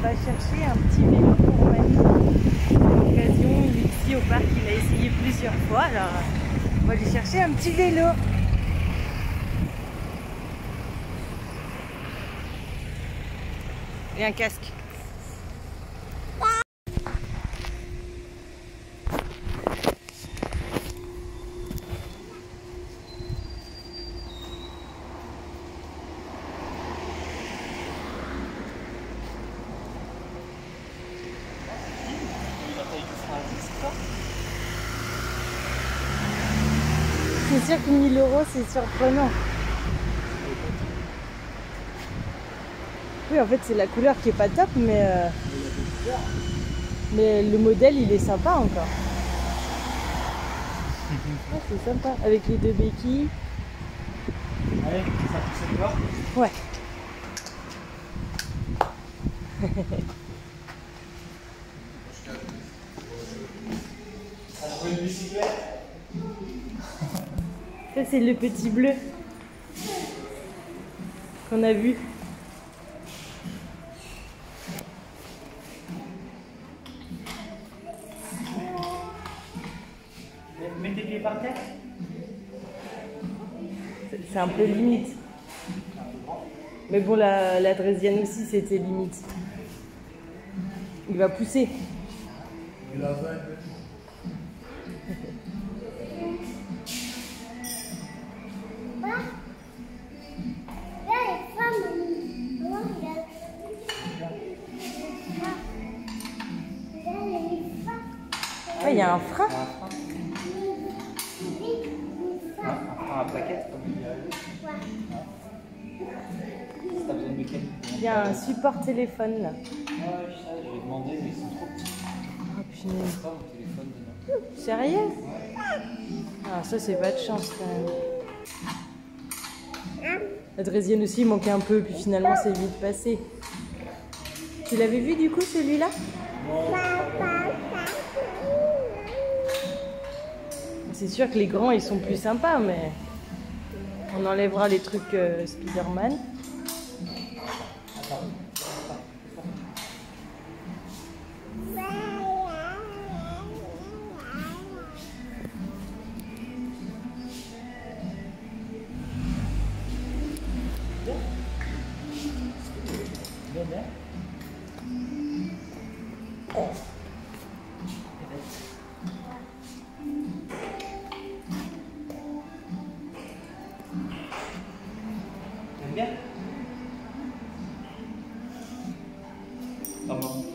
va chercher un petit vélo pour Manu. Pour l'occasion, il est ici au parc, il a essayé plusieurs fois, alors on va lui chercher un petit vélo. Et un casque. C'est sûr que 1000 €, c'est surprenant. Oui, en fait, c'est la couleur qui est pas top, mais le modèle, il est sympa encore. Ouais, c'est sympa, avec les 2 béquilles. Allez, ça pousse encore. Ouais. Ça trouve une bicyclette. Ça, c'est le petit bleu qu'on a vu. Mets tes pieds par terre. C'est un peu limite. Mais bon, la Drésienne aussi, c'était limite. Il va pousser. Il a 20. Ouais, il y a un frein. Un frein à plaquette, comme il dirait. Si t'as besoin de mécanique. Il y a un support téléphone là. Ouais, ça, je vais demander, mais ils sont trop petits. Oh punaise. Pas mon téléphone dedans. Sérieux? Ah, ça, c'est pas de chance quand même. La Drésienne aussi, il manquait un peu, puis finalement, c'est vite passé. Tu l'avais vu du coup, celui-là? C'est sûr que les grands, ils sont plus sympas, mais on enlèvera les trucs Spider-Man. T'aimes bien? Comment?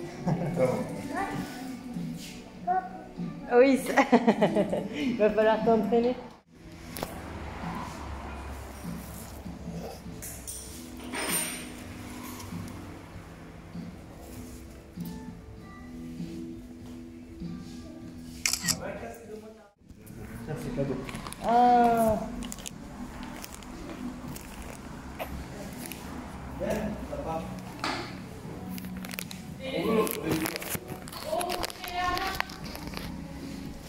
Oui, ça... il va falloir t'entraîner. Tiens, c'est cadeau. Ah. Ça part.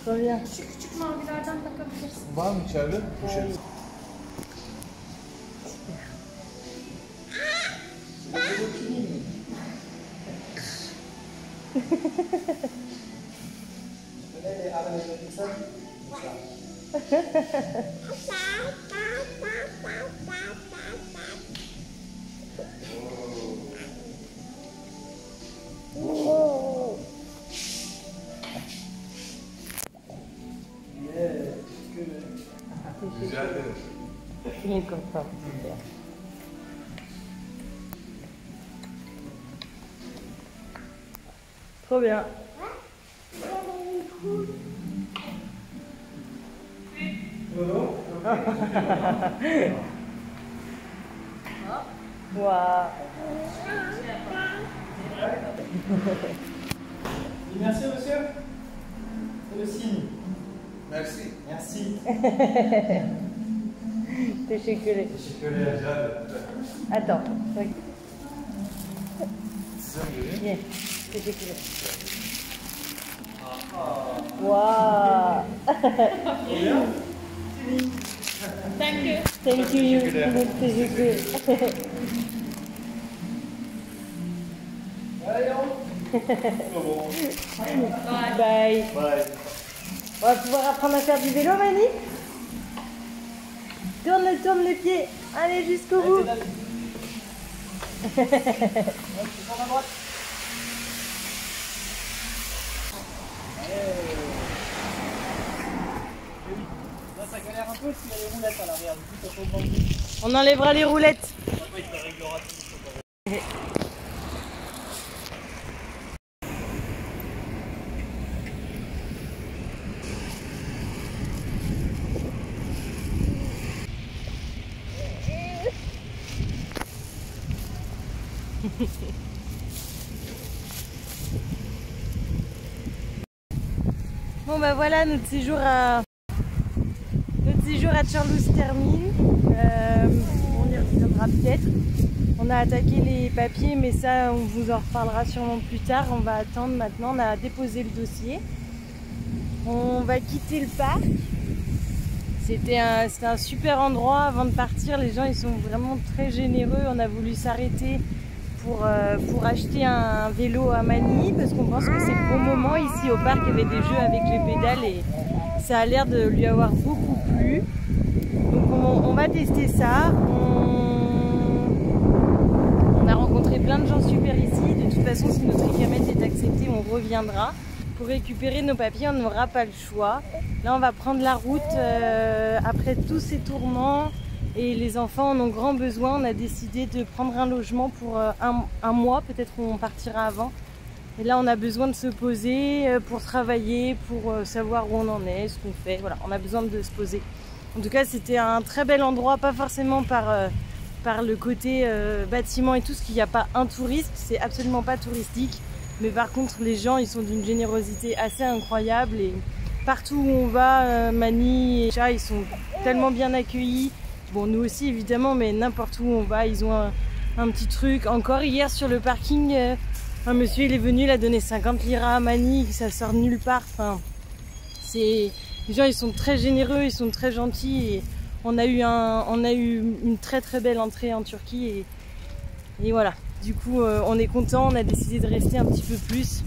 Trop bien. Şu küçük mavilerden takabilirsin. Var mı içeride? Poşet. Güzel değil mi? Il est content. Super. Trop bien. Waouh. Merci monsieur. C'est le signe. Merci. Merci. T'es chocolé. Teşekkürler Jade. Attends. Size mi vereyim? Viens. T'es chocolé. Waouh. Thank you. Thank you. T'es chocolé. Bye. On va pouvoir apprendre à faire du vélo, Mani. Tourne les pieds. Allez jusqu'au bout. Là, ça galère un peu s'il y a les roulettes à l'arrière. Du coup, ça tombe dans le vide. On enlèvera les roulettes. Après, il te réglera tout. Bon bah voilà, notre séjour à Tchorlou se termine. On y reviendra peut-être. On a attaqué les papiers, mais ça on vous en reparlera sûrement plus tard. On va attendre maintenant, on a déposé le dossier. On va quitter le parc. C'était un super endroit avant de partir. Les gens ils sont vraiment très généreux. On a voulu s'arrêter pour acheter un vélo à Mani parce qu'on pense que c'est le bon moment. Ici au parc il y avait des jeux avec les pédales et ça a l'air de lui avoir beaucoup plu. Donc on va tester ça. On a rencontré plein de gens super ici. De toute façon si notre Icamet est accepté on reviendra. Pour récupérer nos papiers on n'aura pas le choix. Là on va prendre la route après tous ces tourments. Et les enfants en ont grand besoin. On a décidé de prendre un logement pour un mois. Peut-être qu'on partira avant. Et là, on a besoin de se poser pour travailler, pour savoir où on en est, ce qu'on fait. Voilà, on a besoin de se poser. En tout cas, c'était un très bel endroit. Pas forcément par le côté bâtiment et tout, parce qu'il n'y a pas un touriste. C'est absolument pas touristique. Mais par contre, les gens, ils sont d'une générosité assez incroyable. Et partout où on va, Mani et Cha, ils sont tellement bien accueillis. Bon, nous aussi évidemment, mais n'importe où on va, ils ont un petit truc. Encore hier sur le parking, un monsieur il est venu, il a donné 50 liras à Mani, ça sort de nulle part. Enfin, les gens ils sont très généreux, ils sont très gentils. Et on a eu une très très belle entrée en Turquie et voilà. Du coup, on est content, on a décidé de rester un petit peu plus,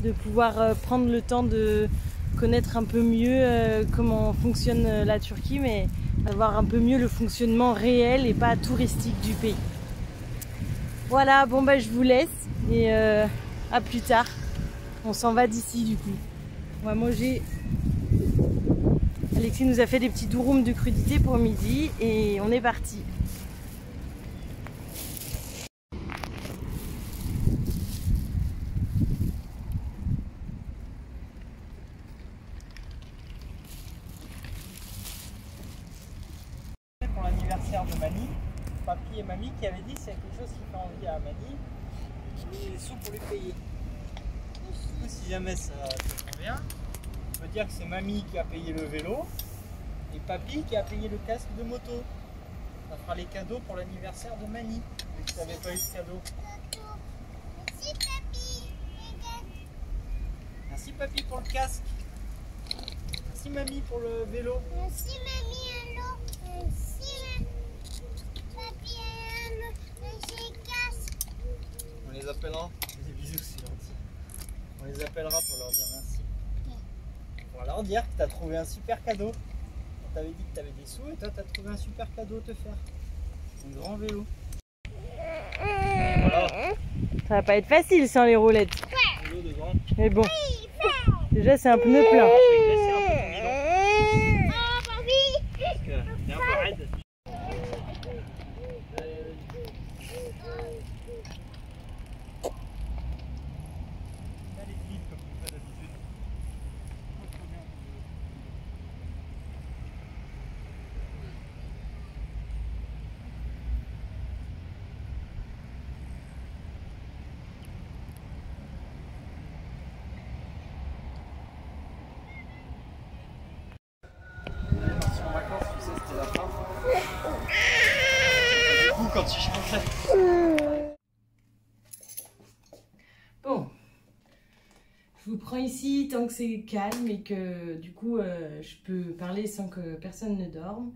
de pouvoir prendre le temps de connaître un peu mieux comment fonctionne la Turquie, mais avoir un peu mieux le fonctionnement réel et pas touristique du pays. Voilà, bon bah je vous laisse et à plus tard. On s'en va d'ici du coup. On va manger. Alexis nous a fait des petits douroums de crudité pour midi et on est parti. Pour l'anniversaire de Mani, papy et mamie qui avaient dit c'est quelque chose qui fait envie à Mani, et les sous pour lui payer. Du coup, si jamais ça te convient, on peut dire que c'est mamie qui a payé le vélo et papy qui a payé le casque de moto. Ça fera les cadeaux pour l'anniversaire de Mani, vu que tu n'avais pas eu de cadeau. Merci papy. Merci papy pour le casque. Merci mamie pour le vélo. Merci mamie alors. Merci papy le casque. On les appellera. Des bisous, c'est gentil. On les appellera pour leur dire merci. On va leur dire que tu as trouvé un super cadeau. On t'avait dit que tu avais des sous et toi tu as trouvé un super cadeau à te faire. Un grand vélo. Voilà. Ça va pas être facile sans les roulettes. Vélo devant. Mais bon, déjà c'est un pneu plein. Je vais laisser un peu ton vélo. Oh papy. Parce que il est un peu raide. En vacances, tu sais, c'était la fin. Du coup, quand tu chantais. Bon, je vous prends ici tant que c'est calme et que du coup je peux parler sans que personne ne dorme.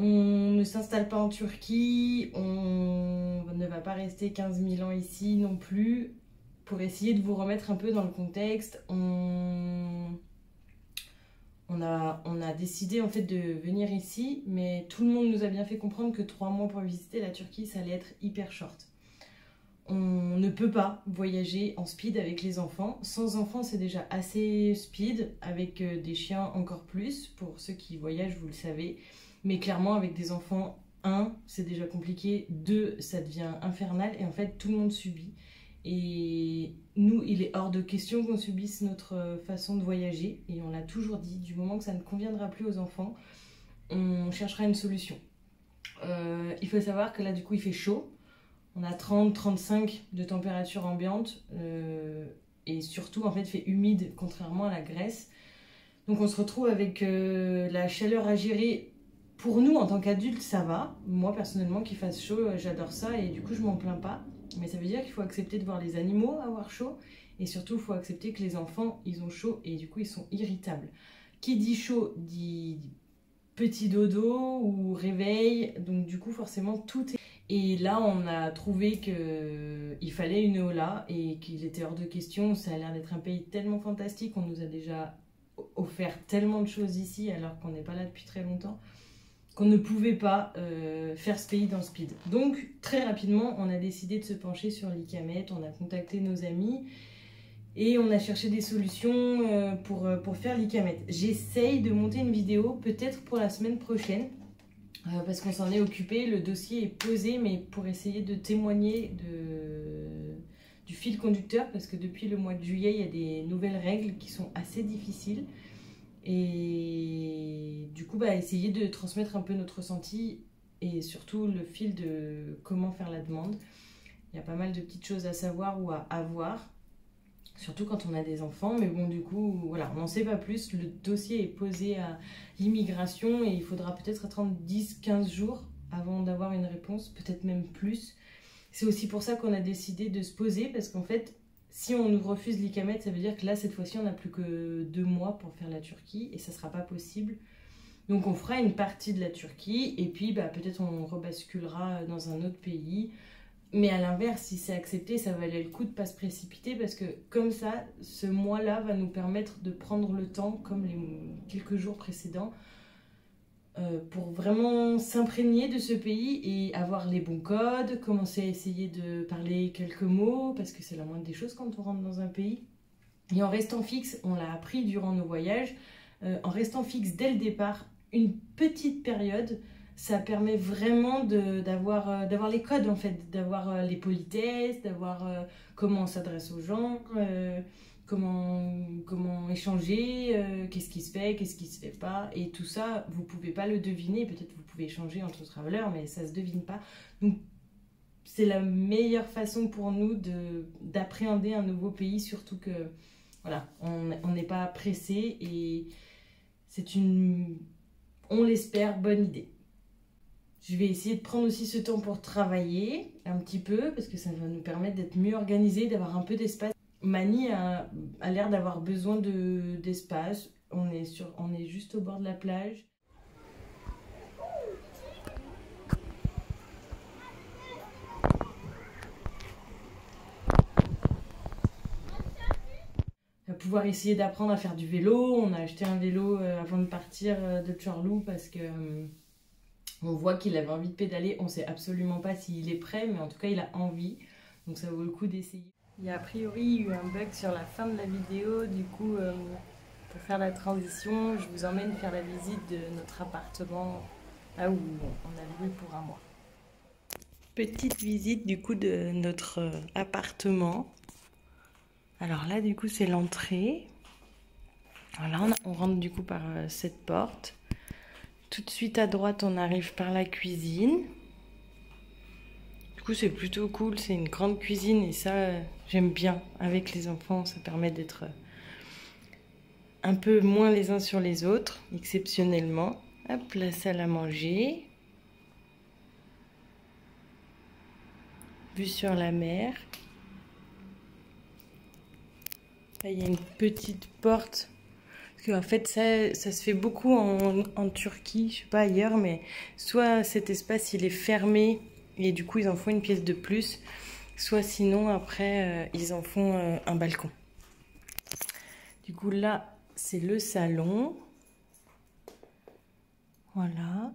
On ne s'installe pas en Turquie, on ne va pas rester 15 000 ans ici non plus. Pour essayer de vous remettre un peu dans le contexte, on a décidé en fait de venir ici, mais tout le monde nous a bien fait comprendre que 3 mois pour visiter la Turquie, ça allait être hyper short. On ne peut pas voyager en speed avec les enfants. Sans enfants, c'est déjà assez speed, avec des chiens encore plus. Pour ceux qui voyagent, vous le savez. Mais clairement, avec des enfants, 1, c'est déjà compliqué. 2, ça devient infernal. Et en fait, tout le monde subit. Et nous, il est hors de question qu'on subisse notre façon de voyager. Et on l'a toujours dit, du moment que ça ne conviendra plus aux enfants, on cherchera une solution. Il faut savoir que là, du coup, il fait chaud. On a 30-35 de température ambiante et surtout en fait fait humide contrairement à la Grèce. Donc on se retrouve avec la chaleur à gérer. Pour nous en tant qu'adultes ça va. Moi personnellement qu'il fasse chaud j'adore ça et du coup je m'en plains pas. Mais ça veut dire qu'il faut accepter de voir les animaux avoir chaud et surtout il faut accepter que les enfants ils ont chaud et du coup ils sont irritables. Qui dit chaud dit petit dodo ou réveil, donc du coup forcément tout est... Et là on a trouvé qu'il fallait une Eola et qu'il était hors de question, ça a l'air d'être un pays tellement fantastique, on nous a déjà offert tellement de choses ici alors qu'on n'est pas là depuis très longtemps, qu'on ne pouvait pas faire ce pays dans le speed. Donc très rapidement on a décidé de se pencher sur l'Ikamet, on a contacté nos amis, et on a cherché des solutions pour faire l'Ikamet. J'essaye de monter une vidéo, peut-être pour la semaine prochaine, parce qu'on s'en est occupé, le dossier est posé, mais pour essayer de témoigner du fil conducteur, parce que depuis le mois de juillet, il y a des nouvelles règles qui sont assez difficiles. Et du coup, essayer de transmettre un peu notre ressenti, et surtout le fil de comment faire la demande. Il y a pas mal de petites choses à savoir ou à avoir. Surtout quand on a des enfants, mais bon du coup, voilà, on n'en sait pas plus. Le dossier est posé à l'immigration et il faudra peut-être attendre 10-15 jours avant d'avoir une réponse, peut-être même plus. C'est aussi pour ça qu'on a décidé de se poser, parce qu'en fait, si on nous refuse l'Ikamet, ça veut dire que là, cette fois-ci, on n'a plus que 2 mois pour faire la Turquie et ça ne sera pas possible. Donc on fera une partie de la Turquie et puis peut-être on rebasculera dans un autre pays. Mais à l'inverse, si c'est accepté, ça valait le coup de ne pas se précipiter parce que comme ça, ce mois-là va nous permettre de prendre le temps, comme les quelques jours précédents, pour vraiment s'imprégner de ce pays et avoir les bons codes, commencer à essayer de parler quelques mots, parce que c'est la moindre des choses quand on rentre dans un pays. Et en restant fixe, on l'a appris durant nos voyages, en restant fixe dès le départ, une petite période, ça permet vraiment d'avoir les codes en fait, d'avoir les politesses, d'avoir comment on s'adresse aux gens, comment échanger, qu'est-ce qui se fait, qu'est-ce qui se fait pas, et tout ça vous pouvez pas le deviner, peut-être vous pouvez échanger entre travelers mais ça se devine pas. Donc c'est la meilleure façon pour nous d'appréhender un nouveau pays, surtout que voilà, on n'est pas pressé et c'est une, on l'espère, bonne idée. Je vais essayer de prendre aussi ce temps pour travailler un petit peu, parce que ça va nous permettre d'être mieux organisés, d'avoir un peu d'espace. Mani a l'air d'avoir besoin d'espace. On est juste au bord de la plage. On va pouvoir essayer d'apprendre à faire du vélo. On a acheté un vélo avant de partir de Çorlu parce que... on voit qu'il avait envie de pédaler, on ne sait absolument pas s'il est prêt, mais en tout cas il a envie, donc ça vaut le coup d'essayer. Il y a a priori eu un bug sur la fin de la vidéo, du coup pour faire la transition, je vous emmène faire la visite de notre appartement, là où on a loué pour un mois. Petite visite du coup de notre appartement. Alors là du coup c'est l'entrée, voilà, on rentre du coup par cette porte. Tout de suite à droite, on arrive par la cuisine. Du coup, c'est plutôt cool. C'est une grande cuisine et ça, j'aime bien. Avec les enfants, ça permet d'être un peu moins les uns sur les autres, exceptionnellement. Hop, la salle à manger. Vue sur la mer. Là, il y a une petite porte Parce qu'en fait, ça se fait beaucoup en Turquie, je sais pas ailleurs, mais soit cet espace il est fermé et du coup ils en font une pièce de plus, soit sinon après ils en font un balcon. Du coup là, c'est le salon. Voilà.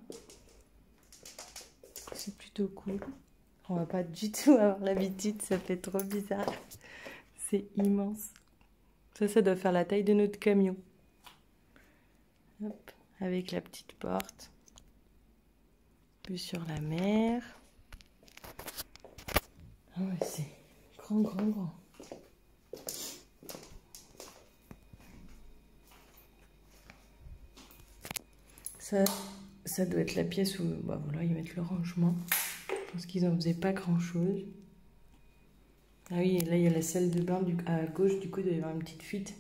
C'est plutôt cool. On va pas du tout avoir l'habitude, ça fait trop bizarre. C'est immense. Ça doit faire la taille de notre camion. Hop, avec la petite porte. Vue sur la mer. Ah ouais, c'est grand, grand, grand. Ça doit être la pièce où bah voilà, ils mettent le rangement. Je pense qu'ils en faisaient pas grand chose. Ah oui, et là il y a la salle de bain à gauche, du coup il doit y avoir une petite fuite.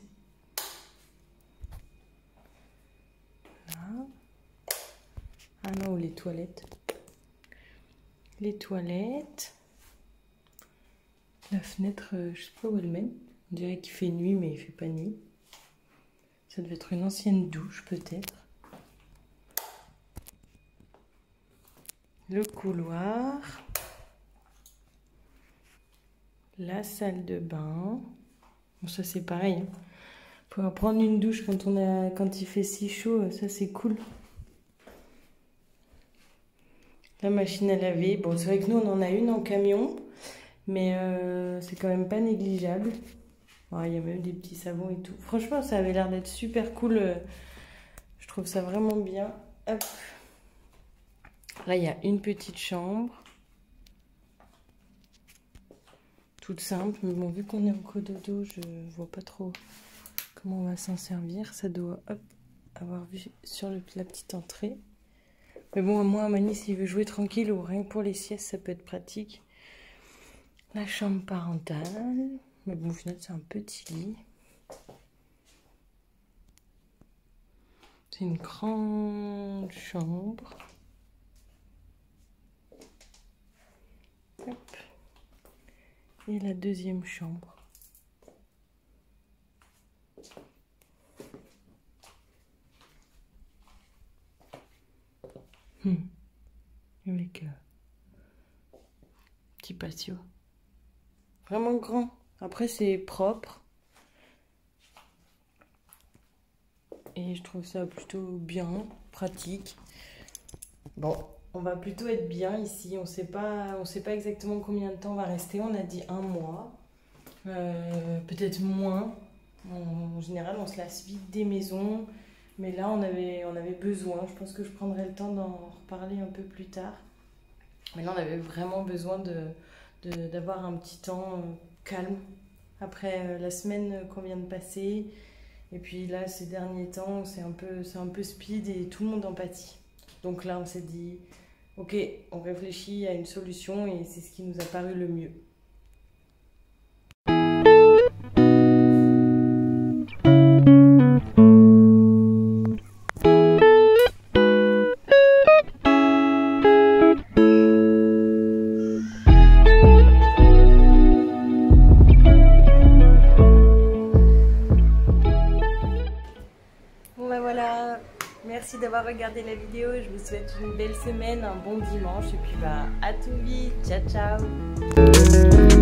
Là. Ah non, les toilettes. Les toilettes. La fenêtre, je sais pas où elle mène. On dirait qu'il fait nuit, mais il fait pas nuit. Ça devait être une ancienne douche peut-être. Le couloir, la salle de bain. Bon, ça c'est pareil. Hein. Pouvoir prendre une douche quand il fait si chaud, ça c'est cool. La machine à laver. Bon, c'est vrai que nous on en a une en camion, mais c'est quand même pas négligeable. Ouais, il y a même des petits savons et tout. Franchement, ça avait l'air d'être super cool. Je trouve ça vraiment bien. Hop. Là, il y a une petite chambre. Toute simple. Mais bon, vu qu'on est en cododo, je vois pas trop comment on va s'en servir. Ça doit avoir vu sur la petite entrée. Mais bon, moi, Mani, s'il veut jouer tranquille ou rien que pour les siestes, ça peut être pratique. La chambre parentale. Mais bon, au final, c'est un petit lit. C'est une grande chambre. Hop. Et la deuxième chambre. Avec petit patio. Vraiment grand. Après c'est propre. Et je trouve ça plutôt bien, pratique. Bon. On va plutôt être bien ici, on sait pas exactement combien de temps on va rester, on a dit 1 mois, peut-être moins. En général on se lasse vite des maisons, mais là on avait besoin, je pense que je prendrai le temps d'en reparler un peu plus tard. Mais là on avait vraiment besoin d'avoir un petit temps calme, après la semaine qu'on vient de passer, et puis là ces derniers temps c'est un peu speed et tout le monde en pâtit. Donc là on s'est dit... Ok, on réfléchit à une solution et c'est ce qui nous a paru le mieux. Bon ben voilà. Merci d'avoir regardé la vidéo, je vous souhaite une belle semaine, un bon dimanche et puis bah à tout vite, ciao ciao.